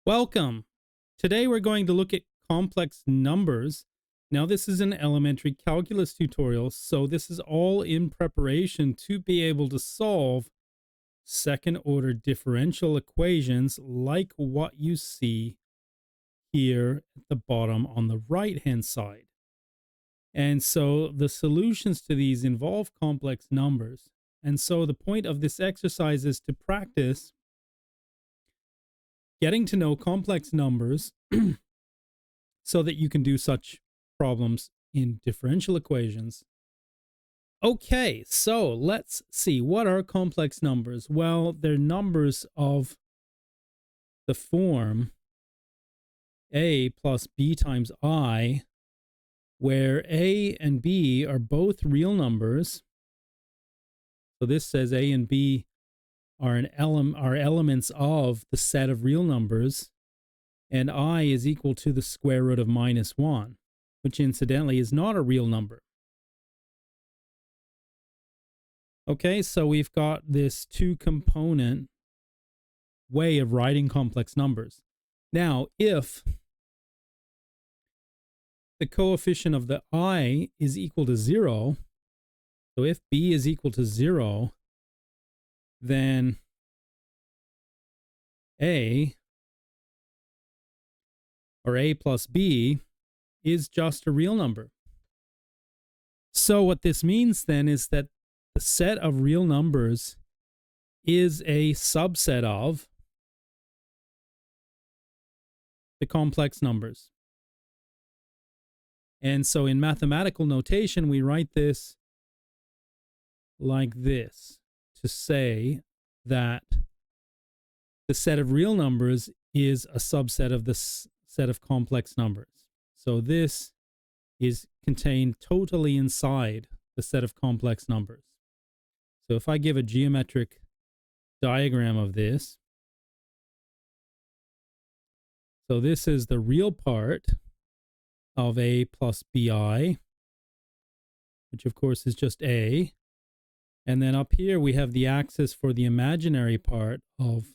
Welcome. Today we're going to look at complex numbers. Now this is an elementary calculus tutorial, so this is all in preparation to be able to solve second order differential equations like what you see here at the bottom on the right hand side. And so the solutions to these involve complex numbers. And so the point of this exercise is to practice getting to know complex numbers so that you can do such problems in differential equations. Okay, so let's see. What are complex numbers? Well, they're numbers of the form a plus b times I, where a and b are both real numbers. So this says a and b are elements of the set of real numbers, and I is equal to the square root of -1, which incidentally is not a real number. Okay, so we've got this two-component way of writing complex numbers. Now, if the coefficient of the I is equal to 0, so if b is equal to 0, then a, or a plus b, is just a real number. So what this means then is that the set of real numbers is a subset of the complex numbers. And so in mathematical notation, we write this like this, to say that the set of real numbers is a subset of the set of complex numbers. So this is contained totally inside the set of complex numbers. So if I give a geometric diagram of this, so this is the real part of a plus bi, which of course is just a. And then up here we have the axis for the imaginary part of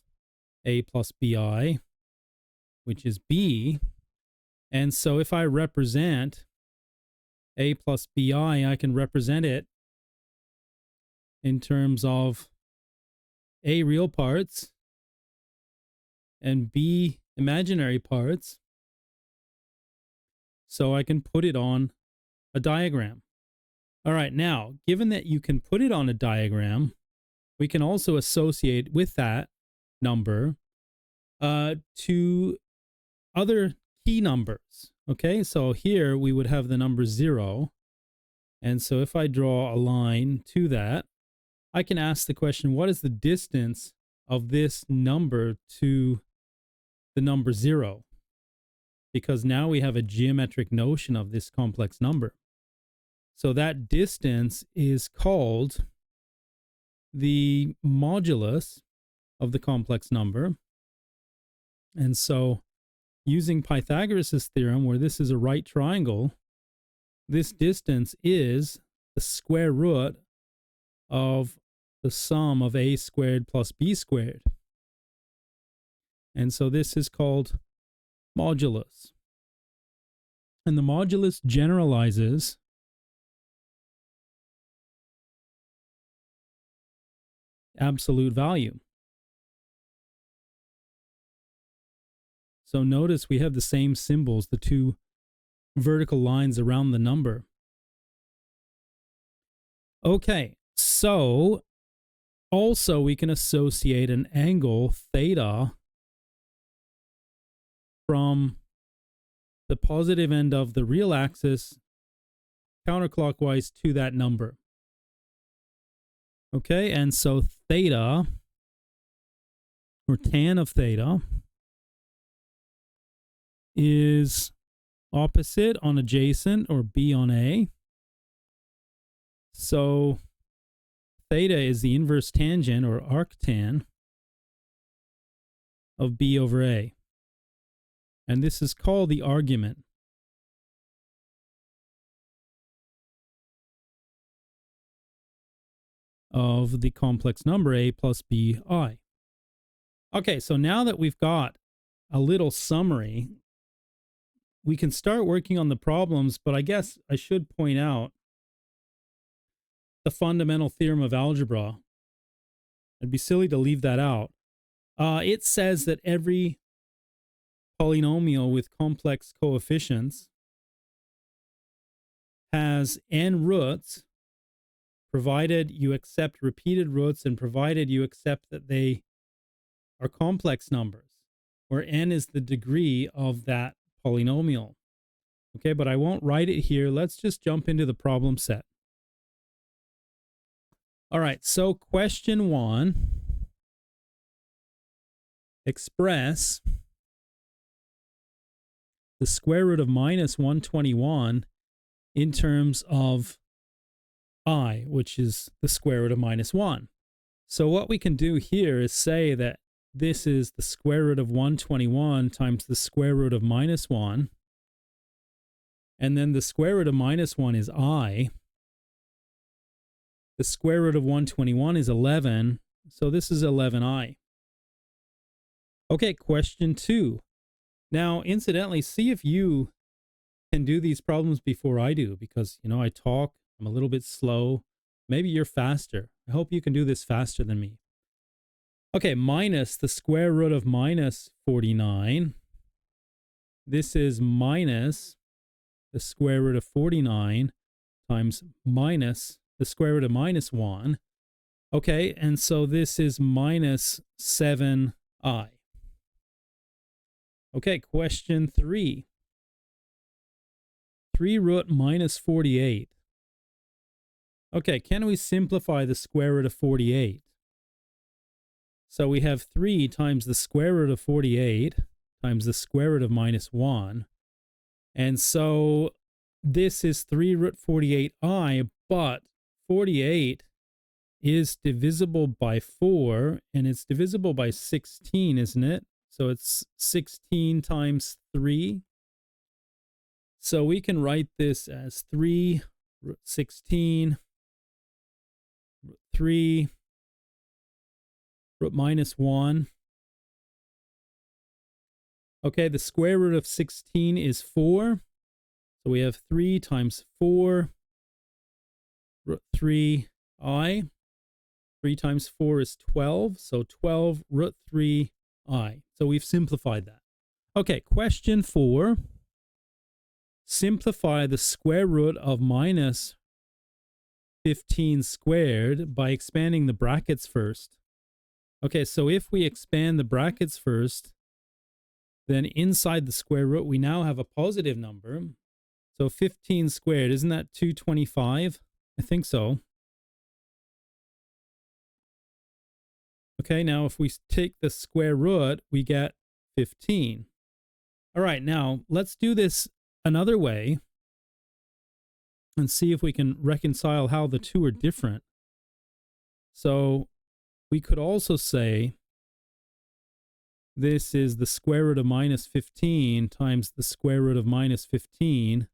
a plus bi, which is b. And so if I represent a plus bi, I can represent it in terms of a real parts and b imaginary parts. So I can put it on a diagram. All right, now, given that you can put it on a diagram, we can also associate with that number to other key numbers. Okay, so here we would have the number 0. And so if I draw a line to that, I can ask the question, what is the distance of this number to the number 0? Because now we have a geometric notion of this complex number. So that distance is called the modulus of the complex number. And so using Pythagoras' theorem, where this is a right triangle, this distance is the square root of the sum of a squared plus b squared. And so this is called modulus. And the modulus generalizes absolute value. So notice we have the same symbols, the two vertical lines around the number. Okay, so also we can associate an angle theta from the positive end of the real axis counterclockwise to that number. Okay, and so theta, or tan of theta, is opposite on adjacent, or B on A. So theta is the inverse tangent, or arctan, of B over A. And this is called the argument. Of the complex number a plus bi. Okay, so now that we've got a little summary. We can start working on the problems, but I guess I should point out the fundamental theorem of algebra. It'd be silly to leave that out. It says that every polynomial with complex coefficients has n roots, provided you accept repeated roots and provided you accept that they are complex numbers, where n is the degree of that polynomial. Okay, but I won't write it here. Let's just jump into the problem set. All right, so question 1, express the square root of minus 121 in terms of I, which is the square root of minus 1. So what we can do here is say that this is the square root of 121 times the square root of minus 1. And then the square root of minus 1 is I. The square root of 121 is 11. So this is 11I. Okay, question 2. Now, incidentally, see if you can do these problems before I do, because, you know, I talk, I'm a little bit slow. Maybe you're faster. I hope you can do this faster than me. Okay, minus the square root of minus 49. This is minus the square root of 49 times minus the square root of minus 1. Okay, and so this is minus 7I. Okay, question 3. 3 root minus 48. Okay, can we simplify the square root of 48? So we have 3 times the square root of 48 times the square root of minus 1. And so this is 3 root 48I, but 48 is divisible by 4, and it's divisible by 16, isn't it? So it's 16 times 3. So we can write this as 3 root 16 root 3 root minus 1. Okay, the square root of 16 is 4. So we have 3 times 4 root 3I. 3 times 4 is 12. So 12 root 3I. So we've simplified that. Okay, question 4. Simplify the square root of minus 15 squared by expanding the brackets first. Okay, so if we expand the brackets first, then inside the square root, we now have a positive number. So 15 squared, isn't that 225? I think so. Okay, now if we take the square root, we get 15. All right, now let's do this another way and see if we can reconcile how the two are different. So we could also say this is the square root of minus 15 times the square root of minus 15,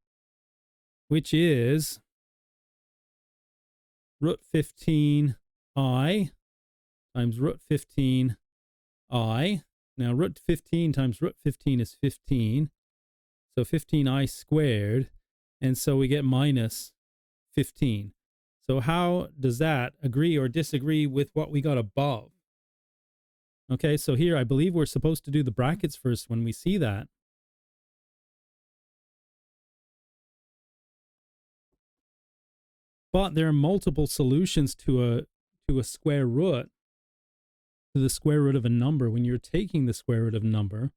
which is root 15I times root 15I. Now root 15 times root 15 is 15. So 15I squared. And so we get minus 15. So how does that agree or disagree with what we got above? Okay, so here I believe we're supposed to do the brackets first when we see that. But there are multiple solutions to a square root, to the square root of a number when you're taking the square root of a number,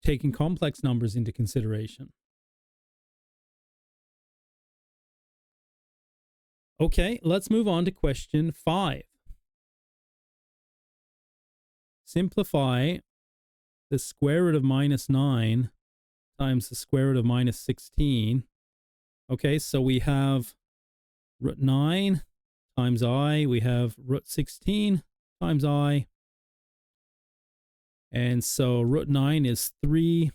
taking complex numbers into consideration. Okay, let's move on to question 5. Simplify the square root of minus 9 times the square root of minus 16. Okay, so we have root 9 times I. We have root 16 times I. And so root 9 is 3.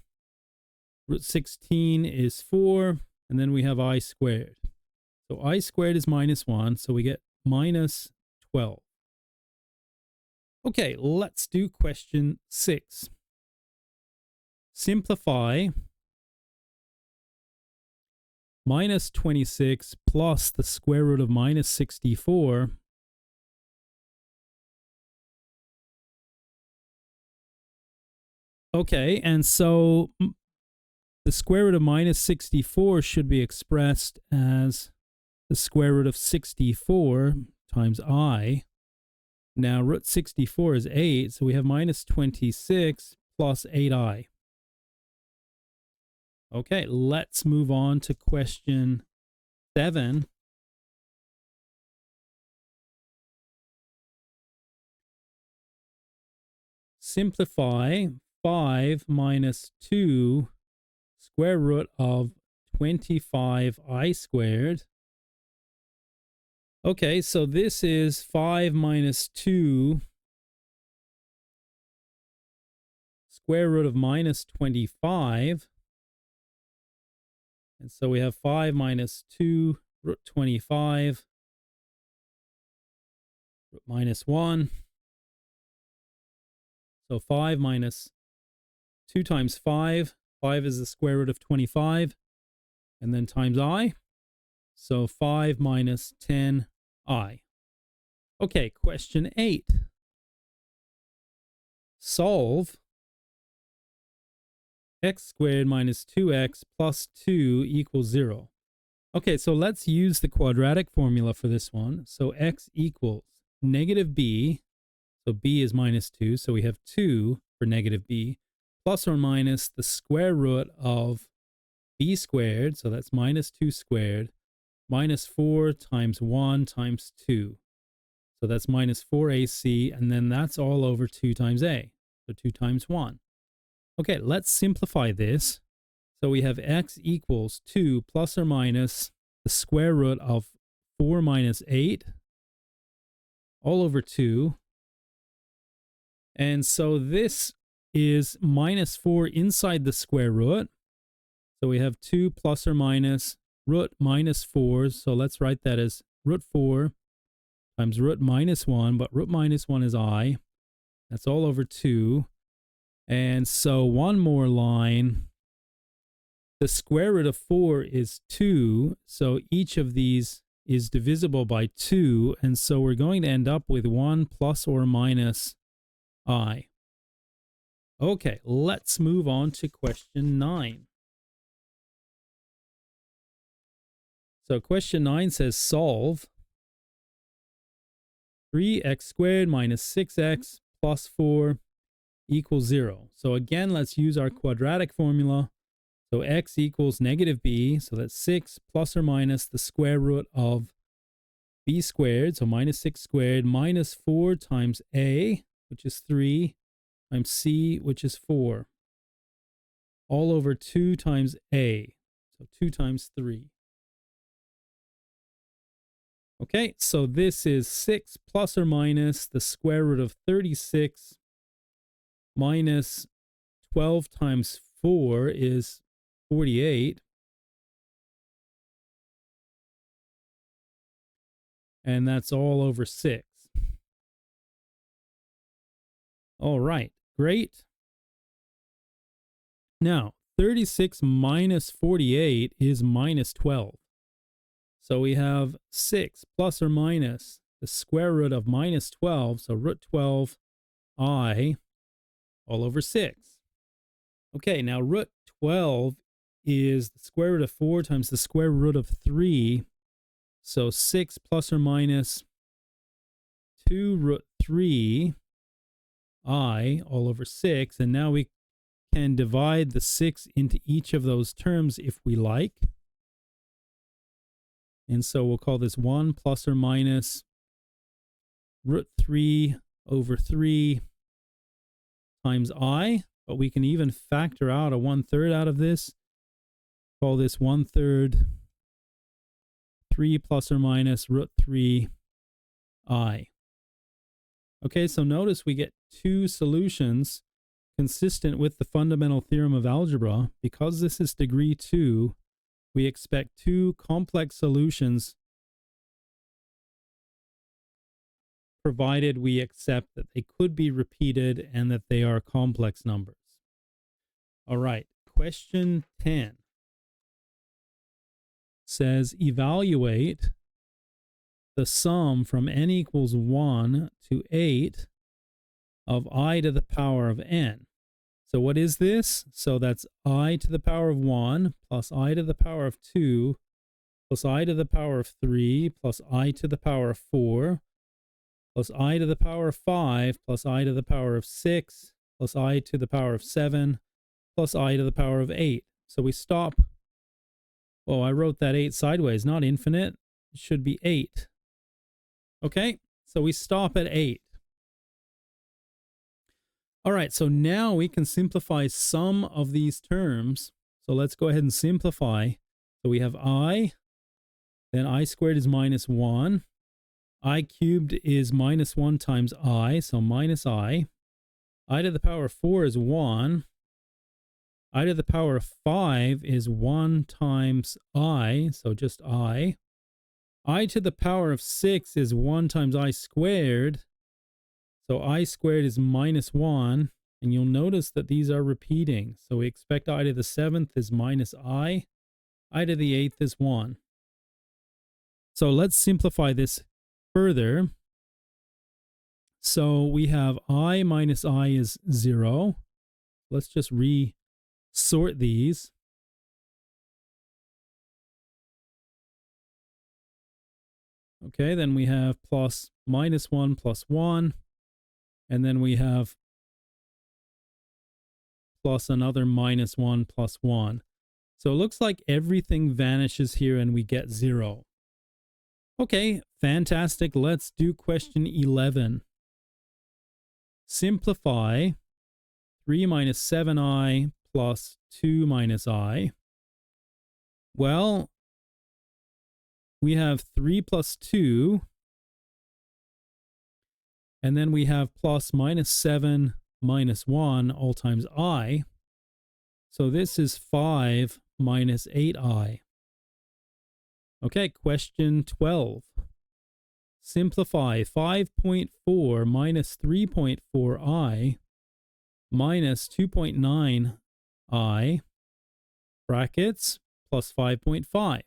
Root 16 is 4. And then we have I squared. So I squared is minus 1. So we get minus 12. Okay, let's do question 6. Simplify minus 26 plus the square root of minus 64 . Okay, and so the square root of minus 64 should be expressed as the square root of 64 times I. Now root 64 is 8, so we have minus 26 plus 8i. Okay, let's move on to question 7. Simplify 5 minus 2 square root of 25i squared. Okay, so this is 5 minus 2 square root of minus 25. And so we have 5 minus 2 root 25 root minus 1. So 5 minus 2 times 5. 5 is the square root of 25. And then times I. So 5 minus 10i. Okay, question 8. Solve x squared minus 2x plus 2 equals 0. Okay, so let's use the quadratic formula for this one. So x equals negative b. So b is minus 2. So we have 2 for negative b plus or minus the square root of b squared. So that's minus 2 squared minus 4 times 1 times 2. So that's minus 4ac, and then that's all over 2 times a. So 2 times 1. Okay, let's simplify this. So we have x equals 2 plus or minus the square root of 4 minus 8 all over 2. And so this is minus 4 inside the square root. So we have 2 plus or minus root minus 4. So let's write that as root 4 times root minus 1. But root minus 1 is I. That's all over 2. And so one more line. The square root of 4 is 2. So each of these is divisible by 2. And so we're going to end up with 1 plus or minus I. Okay, let's move on to question 9. So question 9 says solve 3x squared minus 6x plus 4 equals 0. So again, let's use our quadratic formula. So x equals negative b. So that's 6 plus or minus the square root of b squared. So minus 6 squared minus 4 times a, which is 3, times c, which is 4. All over 2 times a. So 2 times 3. Okay, so this is 6 plus or minus the square root of 36 minus 12 times 4 is 48. And that's all over 6. All right, great. Now, 36 minus 48 is minus 12. So we have 6 plus or minus the square root of minus 12. So root 12 I all over 6. Okay, now root 12 is the square root of 4 times the square root of 3. So 6 plus or minus 2 root 3 I all over 6. And now we can divide the 6 into each of those terms if we like. And so we'll call this 1 plus or minus root 3 over 3 times I. But we can even factor out a 1/3 out of this. Call this 1/3 3 plus or minus root 3 I. Okay, so notice we get two solutions consistent with the fundamental theorem of algebra. Because this is degree 2, we expect two complex solutions provided we accept that they could be repeated and that they are complex numbers. All right, question 10 says evaluate the sum from n equals 1 to 8 of I to the power of n. So what is this? So that's I to the power of 1 plus I to the power of 2 plus I to the power of 3 plus I to the power of 4 plus I to the power of 5 plus I to the power of 6 plus I to the power of 7 plus I to the power of 8. So we stop. Oh, I wrote that 8 sideways, not infinite. It should be 8. Okay, so we stop at 8. All right, so now we can simplify some of these terms. So let's go ahead and simplify. So we have I, then I squared is minus 1. I cubed is minus 1 times I, so minus I. I to the power of 4 is 1. I to the power of 5 is 1 times I, so just I. I to the power of 6 is 1 times I squared. So I squared is minus 1, and you'll notice that these are repeating. So we expect I to the 7th is minus I to the 8th is 1. So let's simplify this further. So we have I minus I is 0. Let's just sort these. Okay, then we have plus minus 1 plus 1. And then we have plus another minus 1 plus 1. So it looks like everything vanishes here and we get 0. Okay, fantastic. Let's do question 11. Simplify 3 minus 7i plus 2 minus I. Well, we have 3 plus 2. And then we have plus minus 7 minus 1 all times I. So this is 5 minus 8i. Okay, question 12. Simplify 5.4 minus 3.4i minus 2.9i brackets plus 5.5.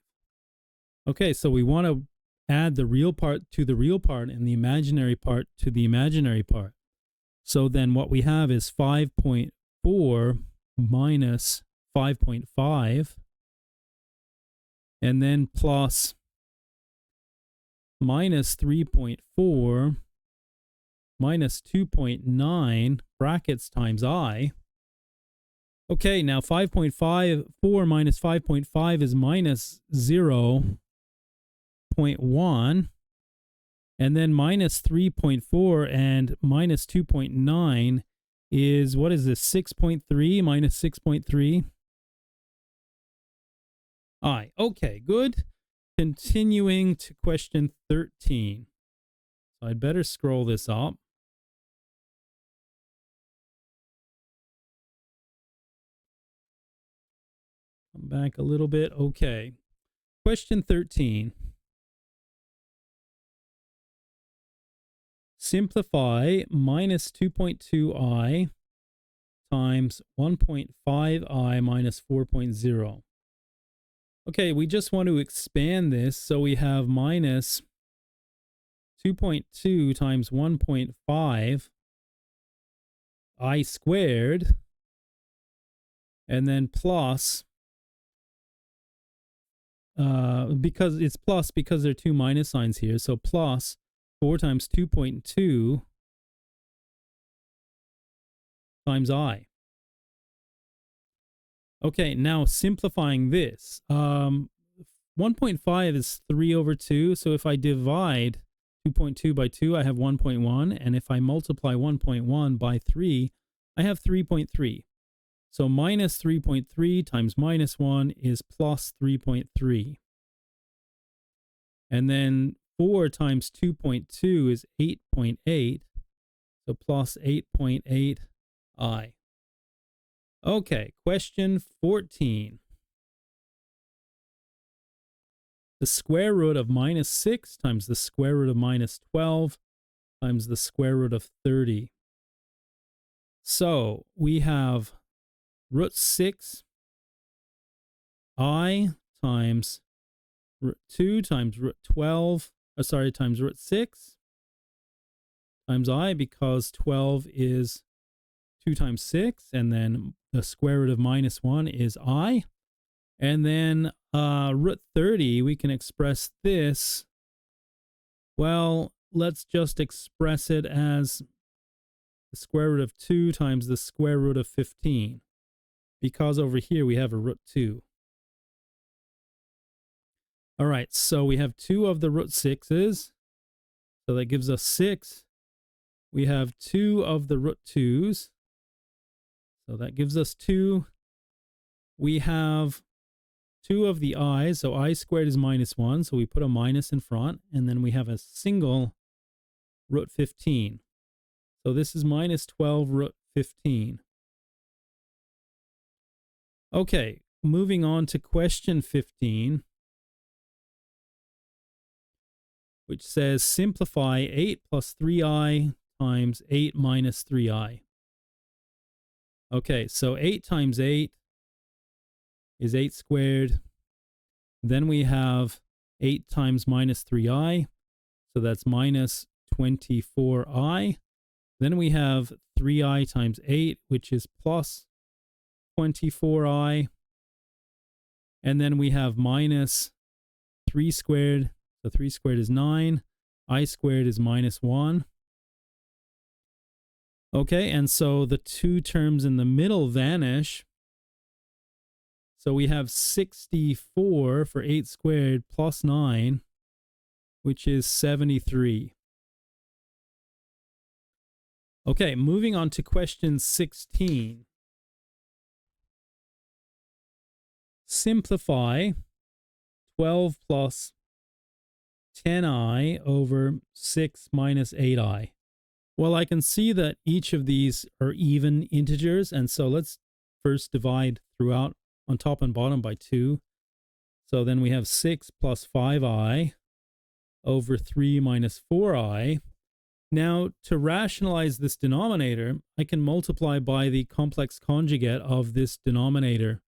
Okay, so we want to add the real part to the real part and the imaginary part to the imaginary part. So then what we have is 5.4 minus 5.5, and then plus minus 3.4 minus 2.9 brackets times I. Okay, now 5.54 minus 5.5 is minus 0.1, and then minus 3.4 and minus 2.9 is, what is this, 6.3 minus 6.3? I. Okay, good. Continuing to question 13. So I'd better scroll this up. Come back a little bit. Okay. Question 13. Simplify minus 2.2i times 1.5i minus 4.0. Okay, we just want to expand this, so we have minus 2.2 times 1.5 I squared, and then plus, because it's plus because there are two minus signs here, so plus 4 times 2.2 times I. Okay, now simplifying this. 1.5 is 3 over 2, so if I divide 2.2 by 2, I have 1.1, and if I multiply 1.1 by 3, I have 3.3. So minus 3.3 times minus 1 is plus 3.3. And then 4 times 2.2 is 8.8, so plus 8.8 I. Okay, question 14. The square root of minus 6 times the square root of minus 12 times the square root of 30. So we have root 6 I times root 2 times root 12, times root 6 times I, because 12 is 2 times 6, and then the square root of minus 1 is I. And then root 30, we can express this. Well, let's just express it as the square root of 2 times the square root of 15, because over here we have a root 2. All right, so we have 2 of the root 6's, so that gives us 6. We have 2 of the root 2's, so that gives us 2. We have 2 of the i's, so I squared is minus 1, so we put a minus in front, and then we have a single root 15. So this is minus 12 root 15. Okay, moving on to question 15, which says simplify 8 plus 3i times 8 minus 3i. Okay, so 8 times 8 is 8 squared. Then we have 8 times minus 3i, so that's minus 24i. Then we have 3i times 8, which is plus 24i. And then we have minus 3 squared, so 3 squared is 9. I squared is minus 1. Okay, and so the two terms in the middle vanish. So we have 64 for 8 squared plus 9, which is 73. Okay, moving on to question 16. Simplify 12 plus 10i over 6 minus 8i. Well, I can see that each of these are even integers, and so let's first divide throughout on top and bottom by 2. So then we have 6 plus 5i over 3 minus 4i. Now, to rationalize this denominator, I can multiply by the complex conjugate of this denominator,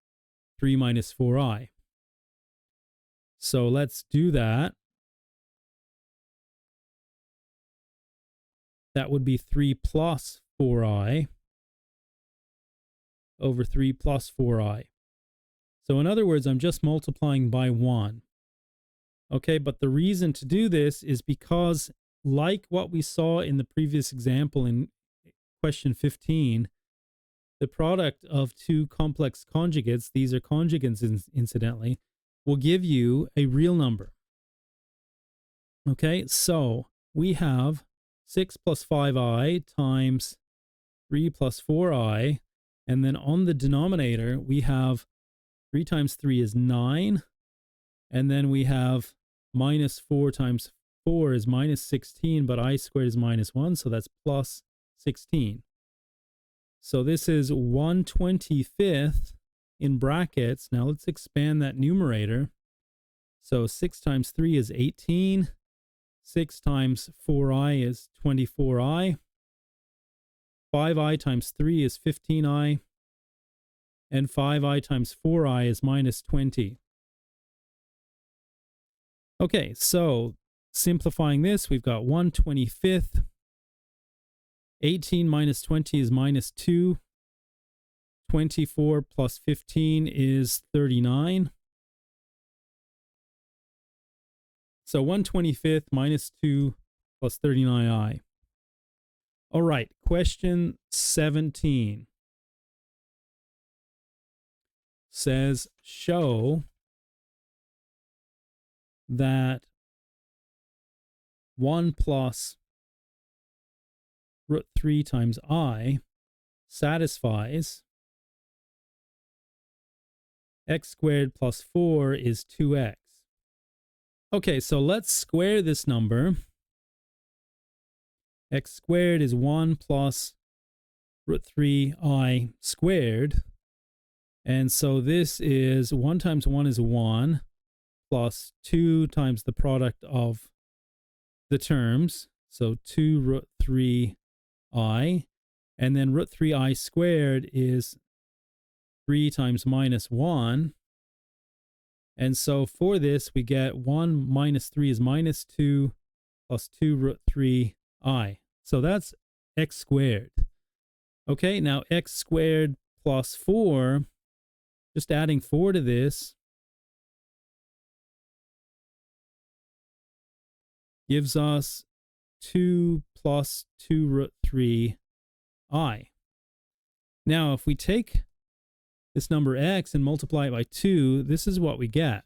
3 minus 4i. So let's do that. That would be 3 plus 4i over 3 plus 4i. So in other words, I'm just multiplying by 1. Okay, but the reason to do this is because, like what we saw in the previous example in question 15, the product of two complex conjugates, these are conjugates incidentally, will give you a real number. Okay, so we have 6 plus 5i times 3 plus 4i, and then on the denominator we have 3 times 3 is 9, and then we have minus 4 times 4 is minus 16, but I squared is minus 1, so that's plus 16. So this is 1/25 in brackets. Now let's expand that numerator. So 6 times 3 is 18. 6 times 4i is 24i. 5i times 3 is 15i. And 5i times 4i is minus 20. Okay, so simplifying this, we've got 1/25. 18 minus 20 is minus 2. 24 plus 15 is 39. So 1/25 minus 2 plus 39i. All right, question 17 says, show that 1 plus root 3 times I satisfies x squared plus 4 is 2x. Okay, so let's square this number. X squared is 1 plus root 3i squared. And so this is 1 times 1 is 1 plus 2 times the product of the terms. So 2 root 3i. And then root 3i squared is 3 times minus 1. And so for this, we get 1 minus 3 is minus 2 plus 2 root 3i. So that's x squared. Okay, now x squared plus 4, just adding 4 to this, gives us 2 plus 2 root 3i. Now, if we take this number x and multiply it by 2, this is what we get.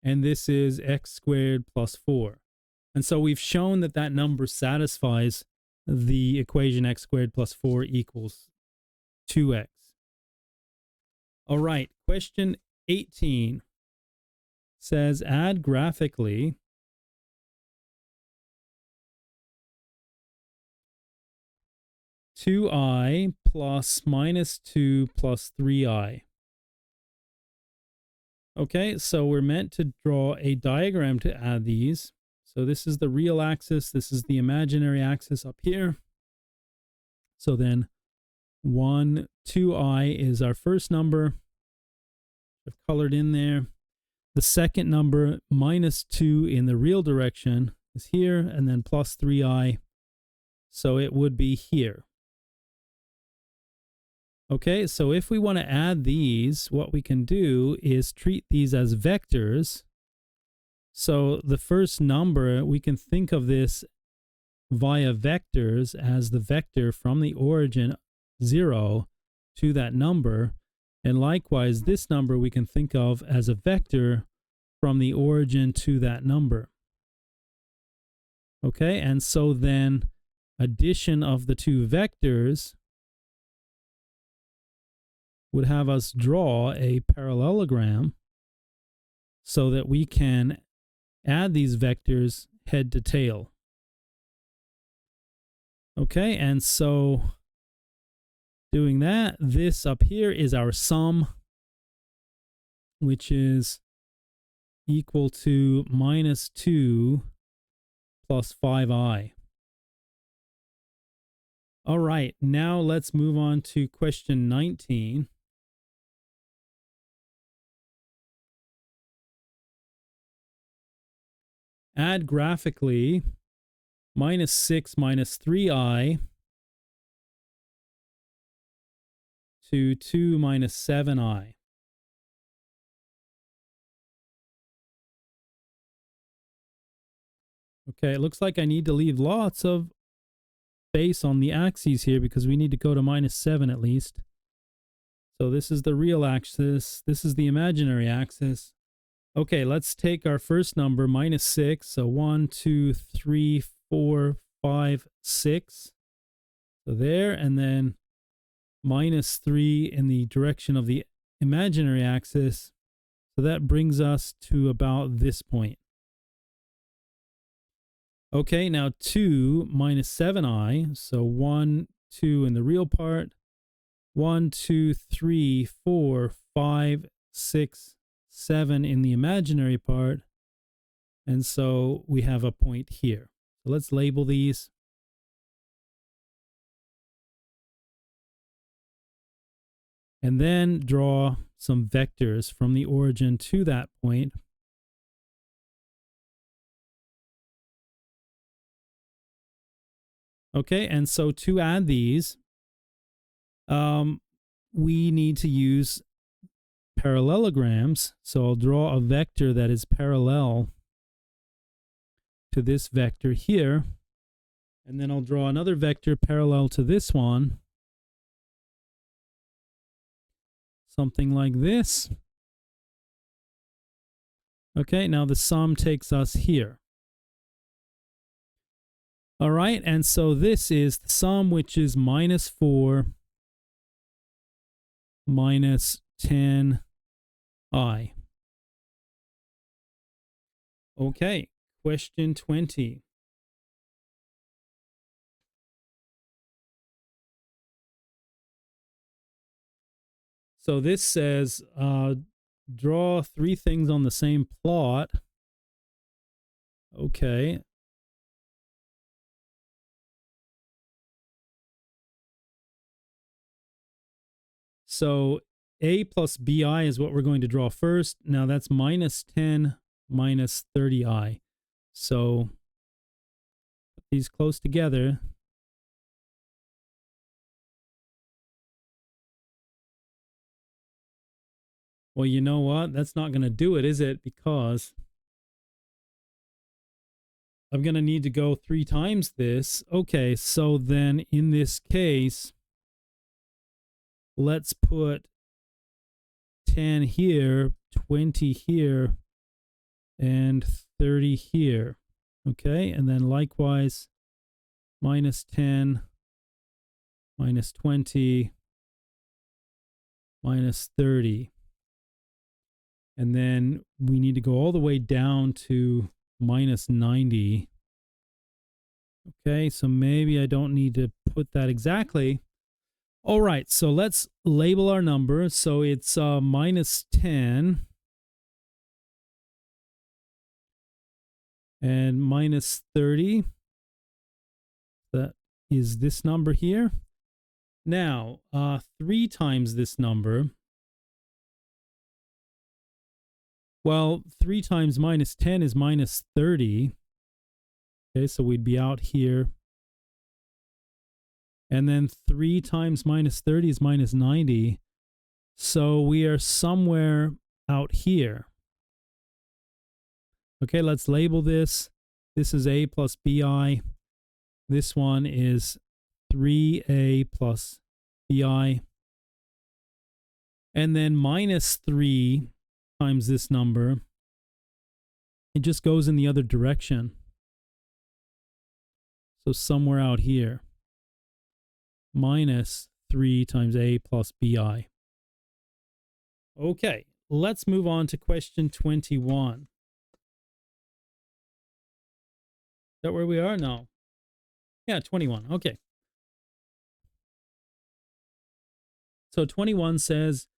And this is x squared plus 4. And so we've shown that that number satisfies the equation x squared plus 4 equals 2x. All right, question 18 says add graphically (2i) plus minus 2 plus 3i. Okay, so we're meant to draw a diagram to add these. So this is the real axis, this is the imaginary axis up here. So then 2i is our first number. I've colored in there. The second number, minus 2 in the real direction, is here, and then plus 3i. So it would be here. Okay, so if we want to add these, what we can do is treat these as vectors. So the first number, we can think of this via vectors as the vector from the origin 0 to that number. And likewise, this number we can think of as a vector from the origin to that number. Okay, and so then addition of the two vectors would have us draw a parallelogram so that we can add these vectors head to tail. Okay, and so doing that, this up here is our sum, which is equal to minus 2 plus 5i. All right, now let's move on to question 19. Add graphically minus 6 minus 3i to 2 minus 7i. Okay, it looks like I need to leave lots of space on the axes here because we need to go to minus 7 at least. So this is the real axis. This is the imaginary axis. Okay, let's take our first number, minus 6. So 1, 2, 3, 4, 5, 6. So there, and then minus 3 in the direction of the imaginary axis. So that brings us to about this point. Okay, now 2 minus 7i. So 1, 2 in the real part. 1, 2, 3, 4, 5, 6, 7 in the imaginary part. And so we have a point here. So let's label these. And then draw some vectors from the origin to that point. Okay, and so to add these, we need to use parallelograms. So I'll draw a vector that is parallel to this vector here. And then I'll draw another vector parallel to this one. Something like this. Okay, now the sum takes us here. All right, and so this is the sum, which is minus 4 minus 10i. Okay, question 20. So this says draw three things on the same plot. Okay. So a plus bi is what we're going to draw first. Now that's minus 10 minus 30i. So put these close together. Well, you know what? That's not going to do it, is it? Because I'm going to need to go 3 times this. Okay, so then in this case, let's put 10 here, 20 here, and 30 here. Okay, and then likewise, minus 10, minus 20, minus 30. And then we need to go all the way down to minus 90. Okay, so maybe I don't need to put that exactly. All right, so let's label our number. So it's minus 10 and minus 30. That is this number here. Now, 3 times this number. Well, 3 times minus 10 is minus 30. Okay, so we'd be out here. And then 3 times minus 30 is minus 90. So we are somewhere out here. Okay, let's label this. This is a plus bi. This one is 3a plus bi. And then minus 3 times this number, it just goes in the other direction. So somewhere out here. Minus 3 times a plus bi. Okay, let's move on to question 21. Is that where we are? No. Yeah, 21. Okay. So 21 says,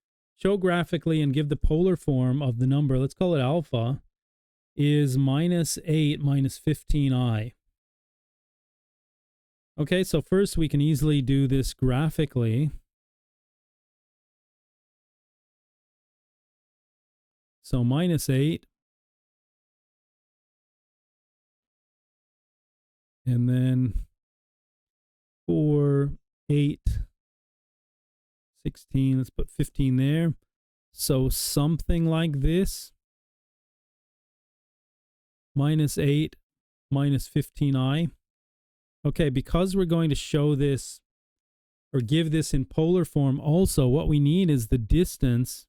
show graphically and give the polar form of the number, let's call it alpha, is minus 8 minus 15i. Okay, so first we can easily do this graphically. So minus 8. And then 4, 8, 16. Let's put 15 there. So something like this. Minus 8 minus 15i. Okay, because we're going to show this or give this in polar form also, what we need is the distance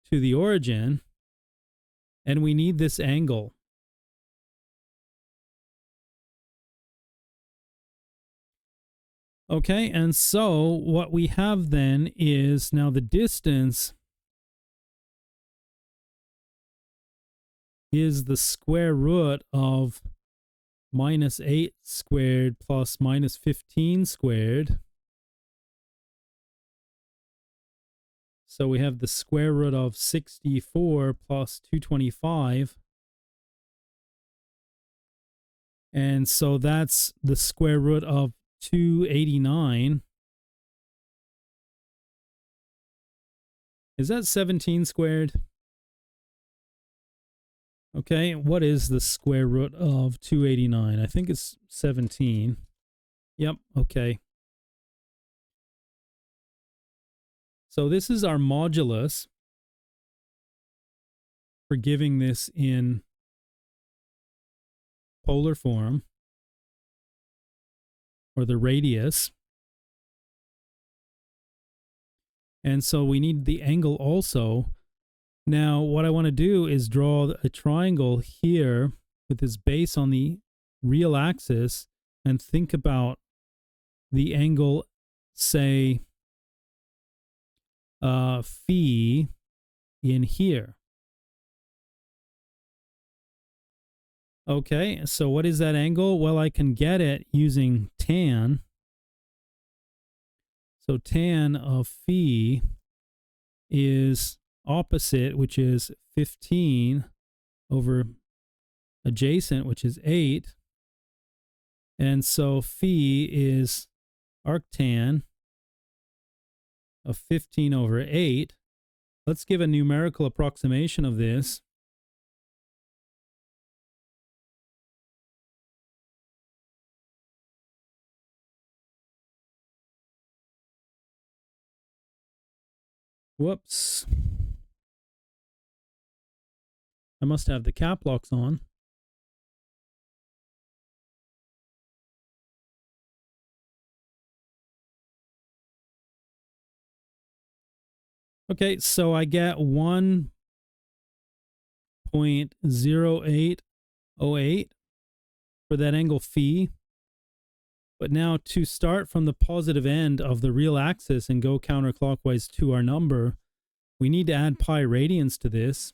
to the origin, and we need this angle. Okay, and so what we have then is now the distance is the square root of minus 8 squared plus minus 15 squared. So we have the square root of 64 plus 225. And so that's the square root of 289. Is that 17 squared? Okay, what is the square root of 289? I think it's 17. Yep, okay. So this is our modulus for giving this in polar form, or the radius. And so we need the angle also. Now, what I want to do is draw a triangle here with its base on the real axis and think about the angle, say, phi in here. Okay, so what is that angle? Well, I can get it using tan. So tan of phi is opposite, which is 15 over adjacent, which is 8. And so phi is arctan of 15 over 8. Let's give a numerical approximation of this. Whoops. I must have the cap locks on. Okay, so I get 1.0808 for that angle phi. But now to start from the positive end of the real axis and go counterclockwise to our number, we need to add pi radians to this.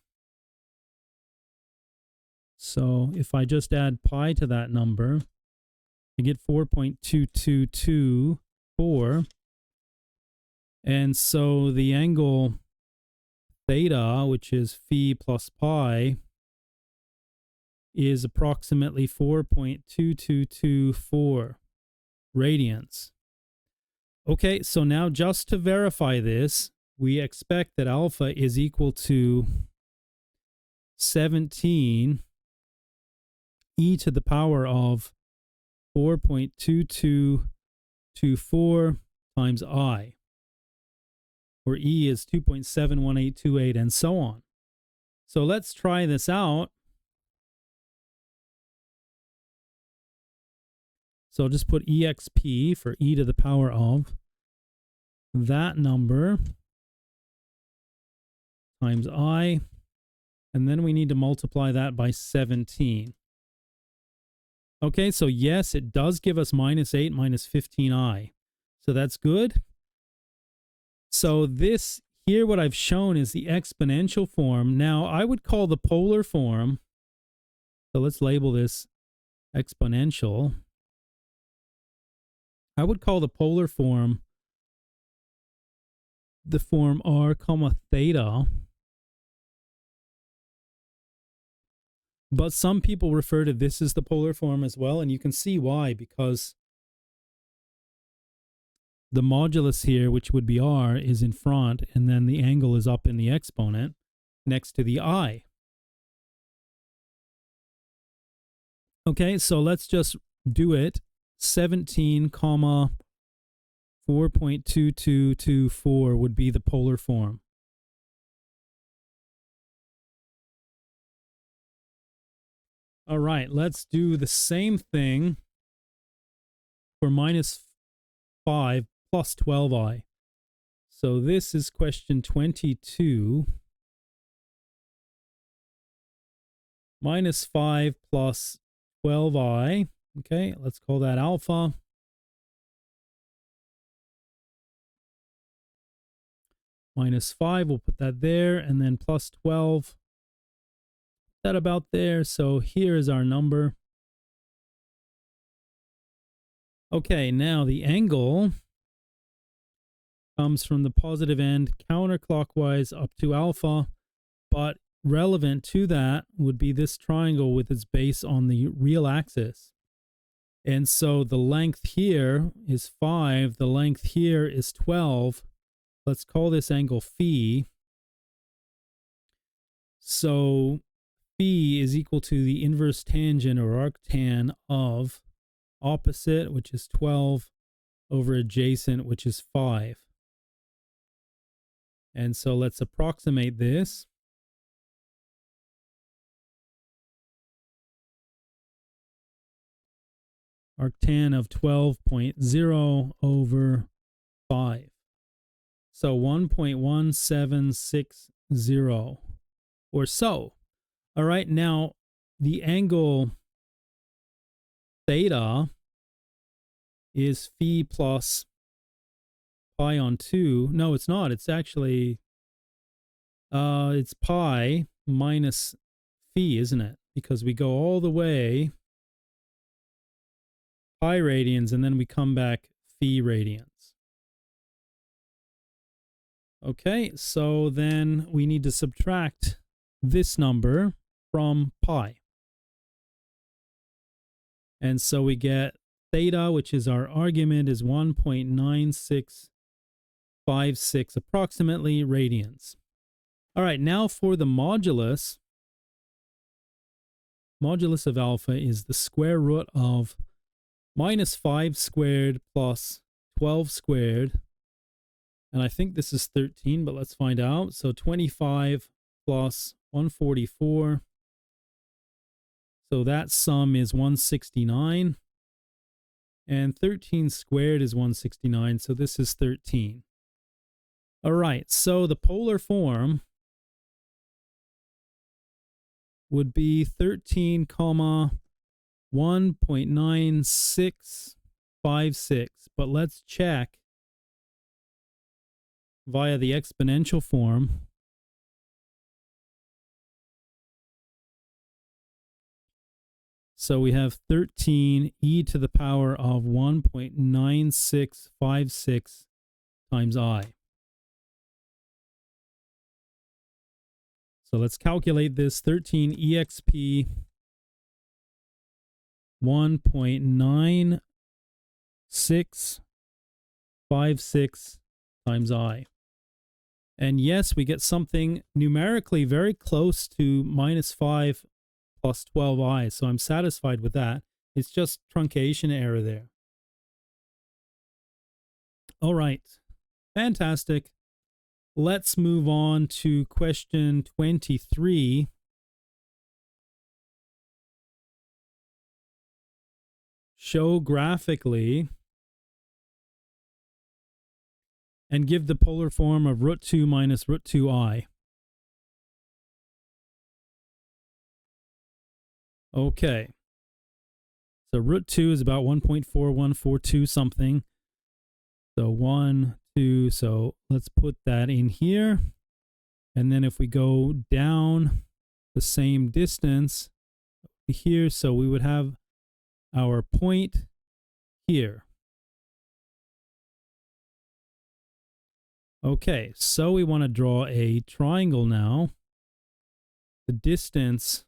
So if I just add pi to that number, I get 4.2224. And so the angle theta, which is phi plus pi, is approximately 4.2224 radians. Okay, so now just to verify this, we expect that alpha is equal to 17 e to the power of 4.2224 times I, where e is 2.71828, and so on. So let's try this out. So I'll just put exp for e to the power of that number times I, and then we need to multiply that by 17. Okay, so yes, it does give us minus 8 minus 15i. So that's good. So this here, what I've shown is the exponential form. Now, I would call the polar form, so let's label this exponential. I would call the polar form the form r comma theta. But some people refer to this as the polar form as well, and you can see why, because the modulus here, which would be r, is in front, and then the angle is up in the exponent next to the I. Okay, so let's just do it. 17 comma 4.2224 would be the polar form. All right, let's do the same thing for minus 5 plus 12i. So this is question 22. Minus 5 plus 12i. Okay, let's call that alpha. Minus 5, we'll put that there, and then plus 12. That about there. So here is our number. Okay, now the angle comes from the positive end counterclockwise up to alpha, but relevant to that would be this triangle with its base on the real axis. And so the length here is 5, the length here is 12. Let's call this angle phi. So phi is equal to the inverse tangent or arctan of opposite, which is 12, over adjacent, which is 5. And so let's approximate this. Arctan of 12.0 over 5. So 1.1760 or so. All right, now the angle theta is phi plus pi on 2. No, it's not. It's actually, it's pi minus phi, isn't it? Because we go all the way pi radians, and then we come back phi radians. Okay, so then we need to subtract this number from pi. And so we get theta, which is our argument, is 1.9656 approximately radians. All right, now for the modulus. Modulus of alpha is the square root of minus 5 squared plus 12 squared. And I think this is 13, but let's find out. So 25 plus 144. So that sum is 169. And 13 squared is 169. So this is 13. All right, so the polar form would be 13, 1.9656. But let's check via the exponential form. So we have 13 e to the power of 1.9656 times I. So let's calculate this. 13 exp 1.9656 times I. And yes, we get something numerically very close to minus 5 plus 12i. So I'm satisfied with that. It's just truncation error there. All right. Fantastic. Let's move on to question 23. Show graphically and give the polar form of root 2 minus root 2i. Okay. So root 2 is about 1.4142 something. So 1, 2, so let's put that in here. And then if we go down the same distance here, so we would have our point here. Okay, so we want to draw a triangle now. The distance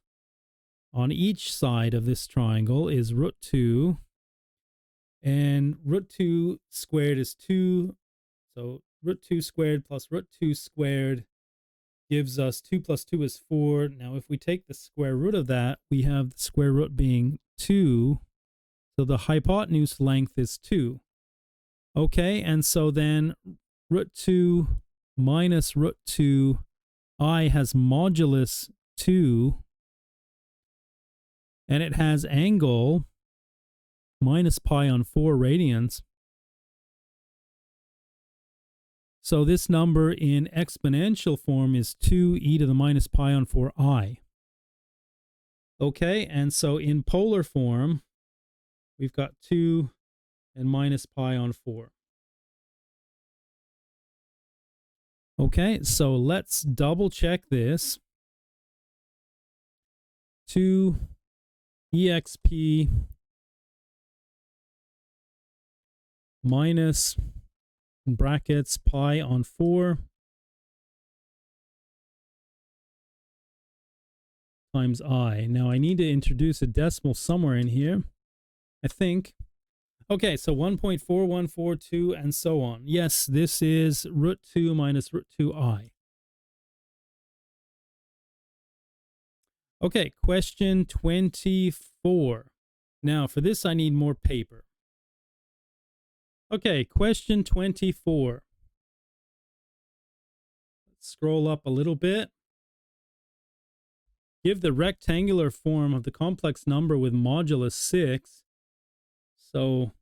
on each side of this triangle is root 2. And root 2 squared is 2. So root 2 squared plus root 2 squared gives us 2 plus 2 is 4. Now if we take the square root of that, we have the square root being 2. So the hypotenuse length is 2. Okay, and so then root 2 minus root 2 I has modulus 2. And it has angle minus pi on 4 radians. So this number in exponential form is 2 e to the minus pi on 4i. Okay, and so in polar form, we've got 2 and minus pi on 4. Okay, so let's double check this. 2 exp minus, in brackets, pi on 4 times I. Now I need to introduce a decimal somewhere in here, I think. Okay, so 1.4142 and so on. Yes, this is root 2 minus root 2i. Okay, question 24. Now for this I need more paper. Okay, question 24. Let's scroll up a little bit. Give the rectangular form of the complex number with modulus 6. So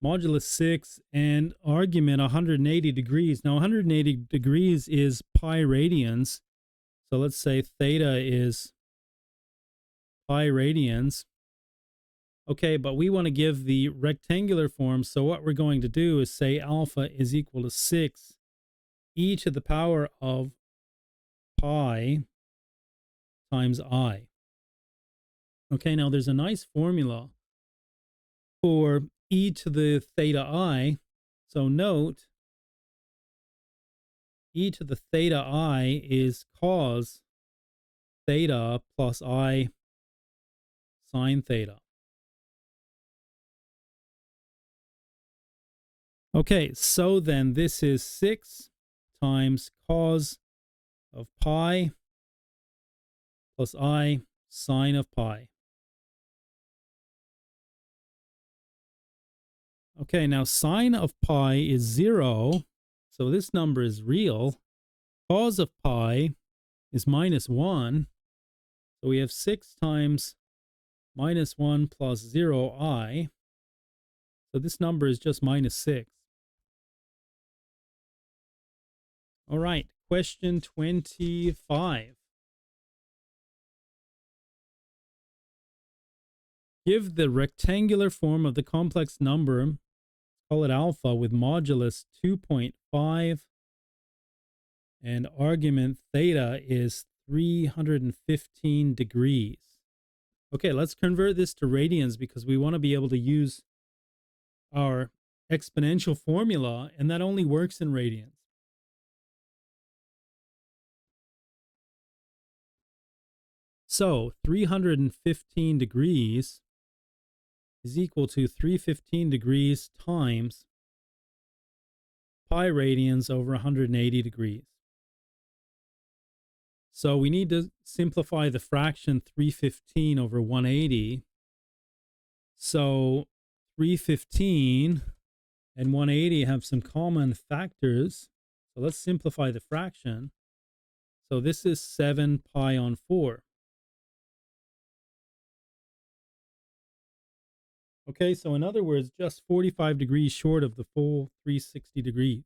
modulus 6 and argument 180 degrees. Now 180 degrees is pi radians. So let's say theta is pi radians. Okay, but we want to give the rectangular form. So what we're going to do is say alpha is equal to 6 e to the power of pi times I. Okay, now there's a nice formula for e to the theta I. So note e to the theta I is cos theta plus I sine theta. Okay, so then this is 6 times cos of pi plus I sine of pi. Okay, now sine of pi is 0, so this number is real. Cos of pi is minus 1, so we have 6 times minus 1 plus 0 I, so this number is just minus 6. All right, question 25. Give the rectangular form of the complex number, call it alpha, with modulus 2.5 and argument theta is 315 degrees. Okay, let's convert this to radians because we want to be able to use our exponential formula, and that only works in radians. So 315 degrees is equal to 315 degrees times pi radians over 180 degrees. So we need to simplify the fraction 315 over 180. So 315 and 180 have some common factors. So let's simplify the fraction. So this is 7 pi on 4. Okay, so in other words, just 45 degrees short of the full 360 degrees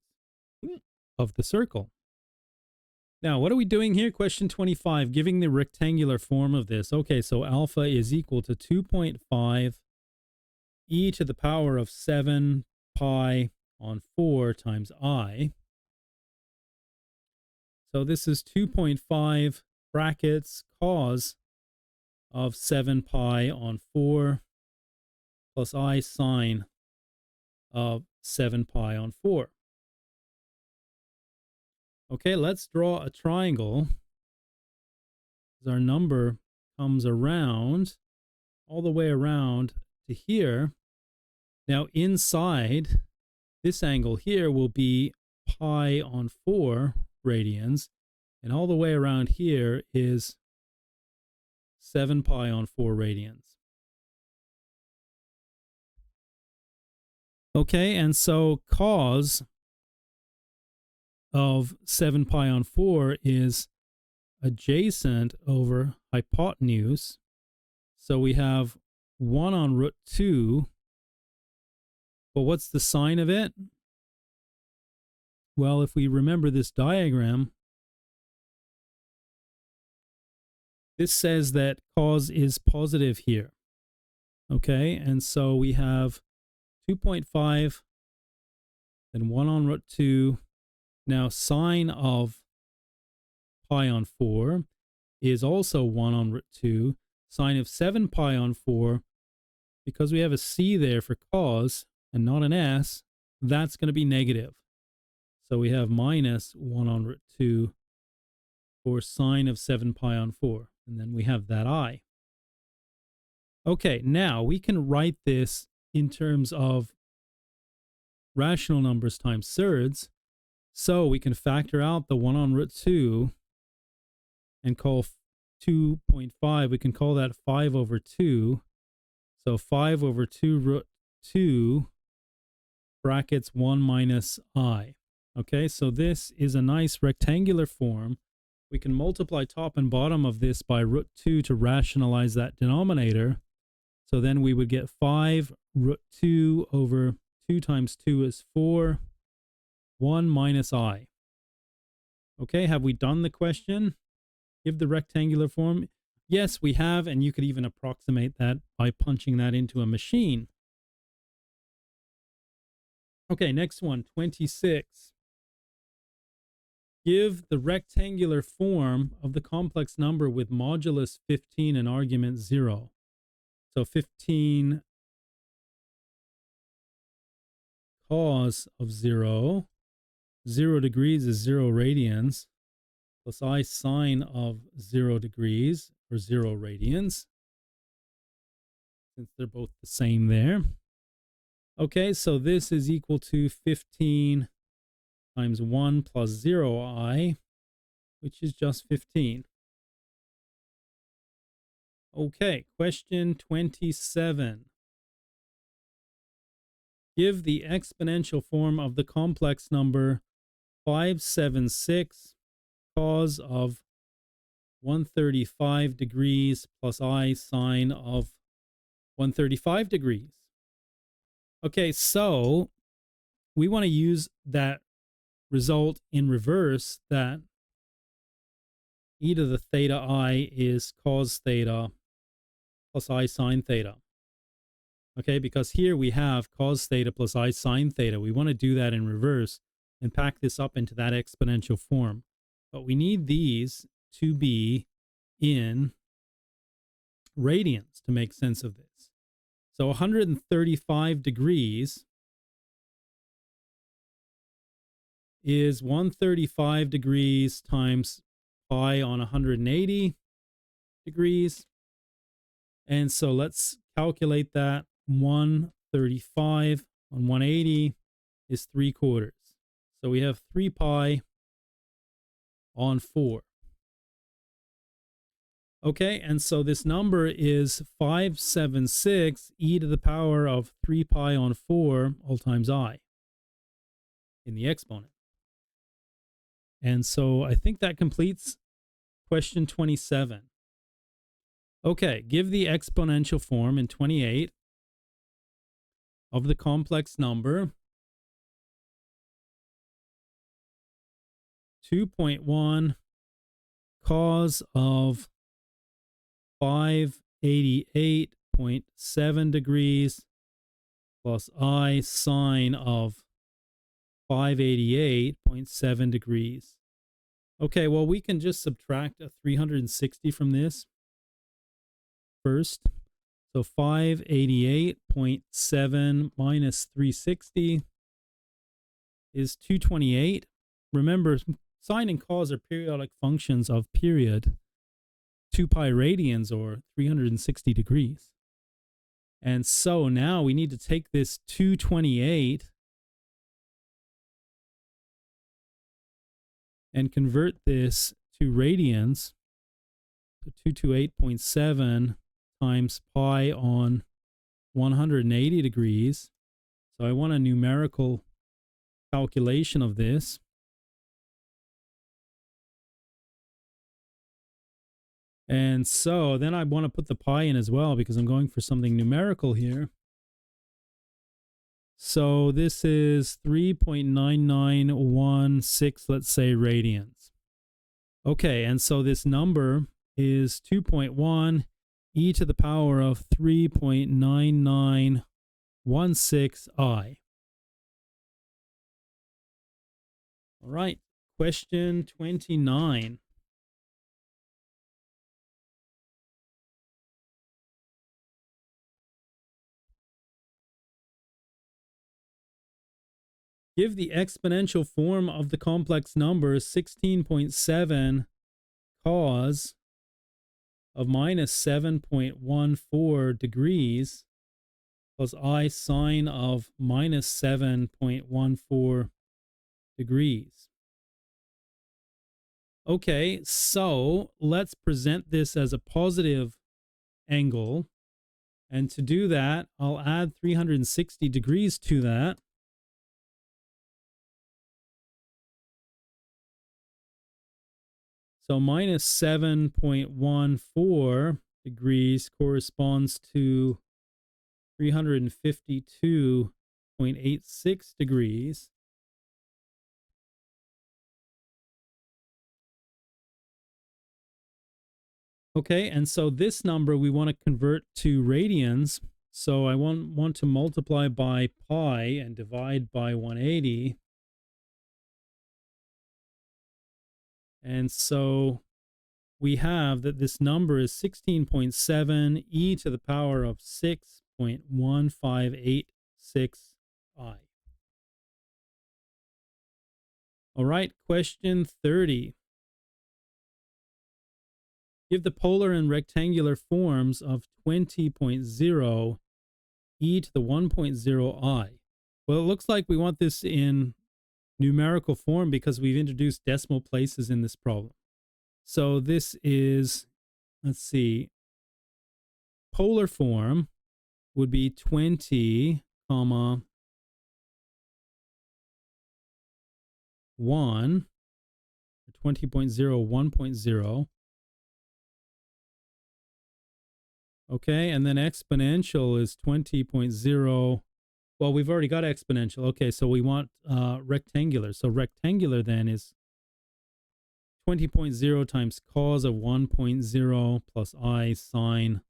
of the circle. Now, what are we doing here? Question 25, giving the rectangular form of this. Okay, so alpha is equal to 2.5 e to the power of 7 pi on 4 times I. So this is 2.5 brackets cos of 7 pi on 4 plus I sine of 7 pi on 4. Okay, let's draw a triangle. Our number comes around, all the way around to here. Now inside, this angle here will be pi on 4 radians, and all the way around here is 7 pi on 4 radians. Okay, and so cos of 7 pi on 4 is adjacent over hypotenuse. So we have 1 on root 2. But what's the sign of it? Well, if we remember this diagram, this says that cos is positive here. Okay, and so we have 2.5, then 1 on root 2. Now sine of pi on 4 is also 1 on root 2. Sine of 7 pi on 4, because we have a c there for cos and not an s, that's going to be negative. So we have minus 1 on root 2 for sine of 7 pi on 4. And then we have that I. Okay, now we can write this in terms of rational numbers times surds. So we can factor out the 1 on root 2 and call 2.5. We can call that 5 over 2. So 5 over 2 root 2 brackets 1 minus I. Okay, so this is a nice rectangular form. We can multiply top and bottom of this by root 2 to rationalize that denominator. So then we would get 5 root 2 over 2 times 2 is 4. 1 minus I. Okay, have we done the question? Give the rectangular form. Yes, we have, and you could even approximate that by punching that into a machine. Okay, next one, 26. Give the rectangular form of the complex number with modulus 15 and argument 0. So 15 cos of 0 0 degrees is 0 radians plus I sine of 0 degrees or 0 radians, since they're both the same there. Okay, so this is equal to 15 times 1 plus 0I, which is just 15. Okay, question 27. Give the exponential form of the complex number 576 cos of 135 degrees plus I sine of 135 degrees. Okay, so we want to use that result in reverse, that e to the theta I is cos theta plus I sine theta. Okay, because here we have cos theta plus I sine theta. We want to do that in reverse and pack this up into that exponential form. But we need these to be in radians to make sense of this. So 135 degrees is 135 degrees times pi on 180 degrees. And so let's calculate that. 135 on 180 is 3/4. So we have 3 pi on 4. Okay, and so this number is 576 e to the power of 3 pi on 4 all times I in the exponent. And so I think that completes question 27. Okay, give the exponential form in 28 of the complex number 2.1 cos of 588.7 degrees plus I sine of 588.7 degrees. Okay, well, we can just subtract a 360 from this first. So 588.7 minus 360 is 228. Remember, sine and cos are periodic functions of period, 2 pi radians or 360 degrees. And so now we need to take this 228 and convert this to radians. So 228.7 times pi on 180 degrees. So I want a numerical calculation of this. And so then I want to put the pi in as well because I'm going for something numerical here. So this is 3.9916, let's say, radians. Okay, and so this number is 2.1 e to the power of 3.9916 I. All right, question 29. Give the exponential form of the complex number 16.7 cos of minus 7.14 degrees plus I sine of minus 7.14 degrees. Okay, so let's present this as a positive angle. And to do that, I'll add 360 degrees to that. So minus 7.14 degrees corresponds to 352.86 degrees. Okay, and so this number we want to convert to radians. So I want to multiply by pi and divide by 180. And so we have that this number is 16.7 e to the power of 6.1586 I. All right, question 30. Give the polar and rectangular forms of 20.0 e to the 1.0 I. Well, it looks like we want this in numerical form because we've introduced decimal places in this problem. So this is, let's see, polar form would be 20, comma, 1, 20.0, 1.0. Okay, and then exponential is 20.0. Well, we've already got exponential. Okay, so we want rectangular. So rectangular then is 20.0 times cos of 1.0 plus I sine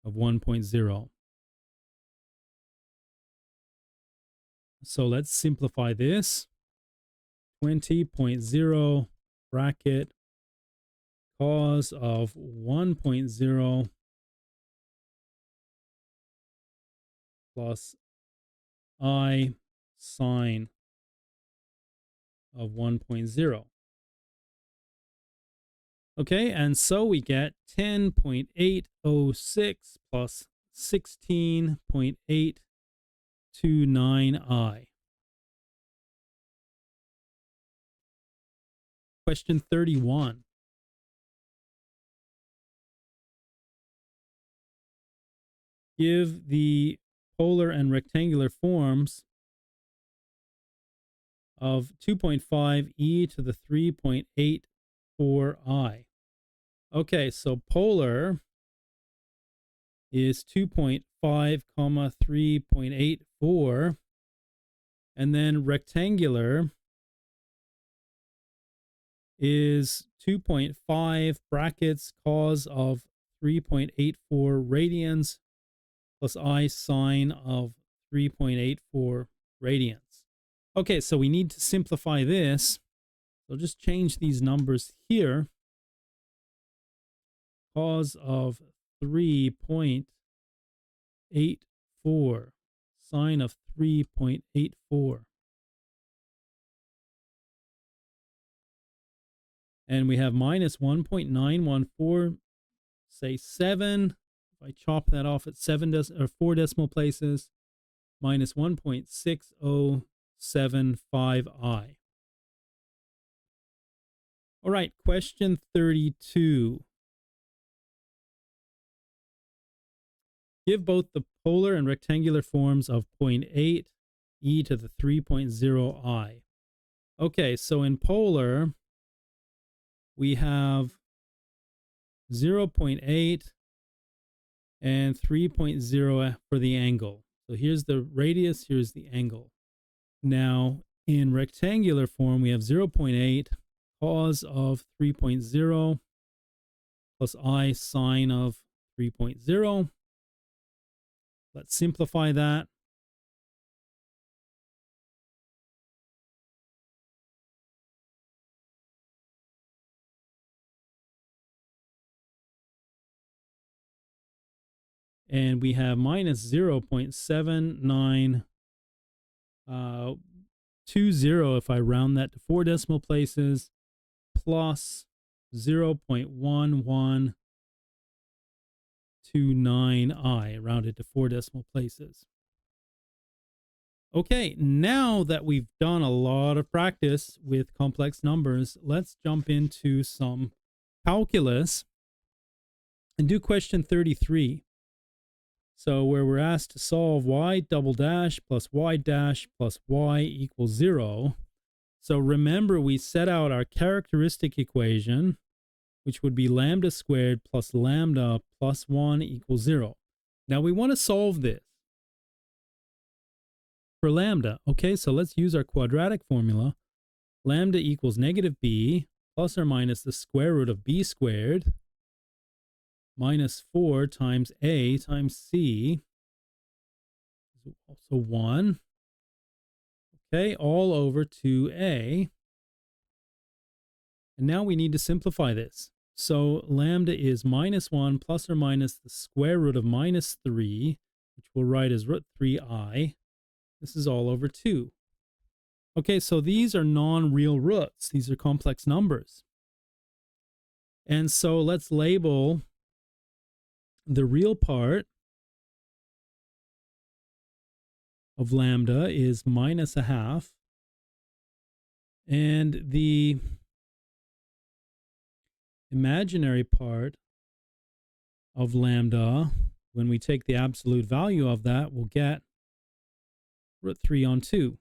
of 1.0. So let's simplify this. 20.0 bracket cos of 1.0 plus I sine of 1.0. Okay, and so we get 10.806 plus 16.829I. Question 31. Give the polar and rectangular forms of 2.5 e to the 3.84I. Okay, so polar is 2.5 comma 3.84, and then rectangular is 2.5 brackets cos of 3.84 radians plus I sine of 3.84 radians. Okay, so we need to simplify this. So just change these numbers here. Cos of 3.84, sine of 3.84. And we have minus 1.914, say 7. If I chop that off at 4 decimal places, minus 1.6075I. All right, question 32. Give both the polar and rectangular forms of 0.8 e to the 3.0I. Okay, so in polar, we have 0.8 and 3.0 for the angle. So here's the radius, here's the angle. Now, in rectangular form, we have 0.8 cos of 3.0 plus I sine of 3.0. Let's simplify that. And we have minus 0.7920 if I round that to 4 decimal places, plus 0.1129I rounded to 4 decimal places. Okay, now that we've done a lot of practice with complex numbers, let's jump into some calculus and do question 33. So where we're asked to solve y double dash plus y dash plus y equals 0. So remember, we set out our characteristic equation, which would be lambda squared plus lambda plus 1 equals 0. Now we want to solve this for lambda. Okay, so let's use our quadratic formula. Lambda equals negative b plus or minus the square root of b squared minus 4 times a times c, also 1, okay, all over 2a. And now we need to simplify this. So lambda is minus 1 plus or minus the square root of minus 3, which we'll write as root 3i. This is all over 2. Okay, so these are non-real roots. These are complex numbers. And so let's label the real part of lambda is minus a half. And the imaginary part of lambda, when we take the absolute value of that, we'll get root 3 on 2.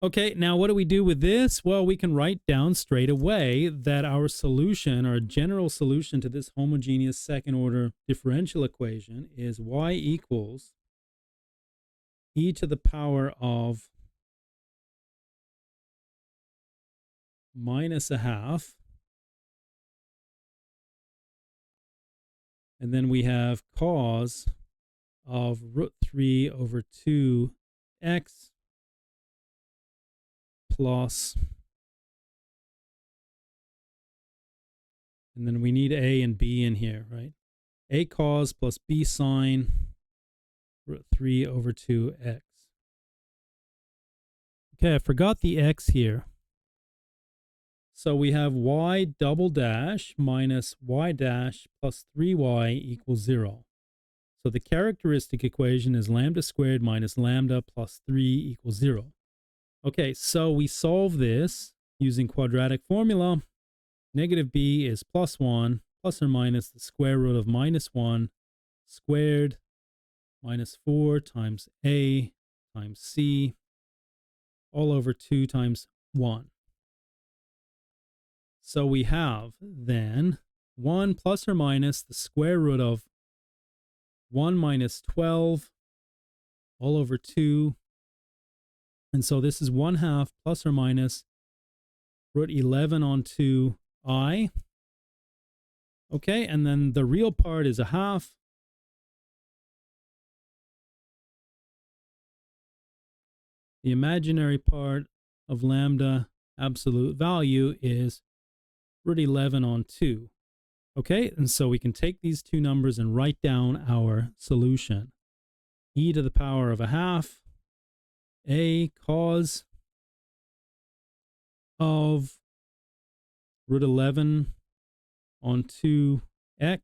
Okay, now what do we do with this? Well, we can write down straight away that our solution, our general solution to this homogeneous second order differential equation is y equals e to the power of minus a half. And then we have cos of root 3 over 2x plus, and then we need a and b in here, right? A cos plus b sine root 3 over 2x. Okay, I forgot the x here. So we have y double dash minus y dash plus 3y equals 0. So the characteristic equation is lambda squared minus lambda plus 3 equals 0. Okay, so we solve this using quadratic formula. Negative b is plus 1, plus or minus the square root of minus 1 squared minus 4 times a times c all over 2 times 1. So we have then 1 plus or minus the square root of 1 minus 12 all over 2. And so this is 1/2 plus or minus root 11 on 2i. Okay, and then the real part is a half. The imaginary part of lambda absolute value is root 11 on 2. Okay, and so we can take these two numbers and write down our solution. E to the power of a half, a cos of root 11 on 2x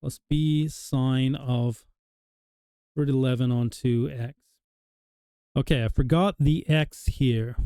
plus b sine of root 11 on 2x. Okay, I forgot the x here.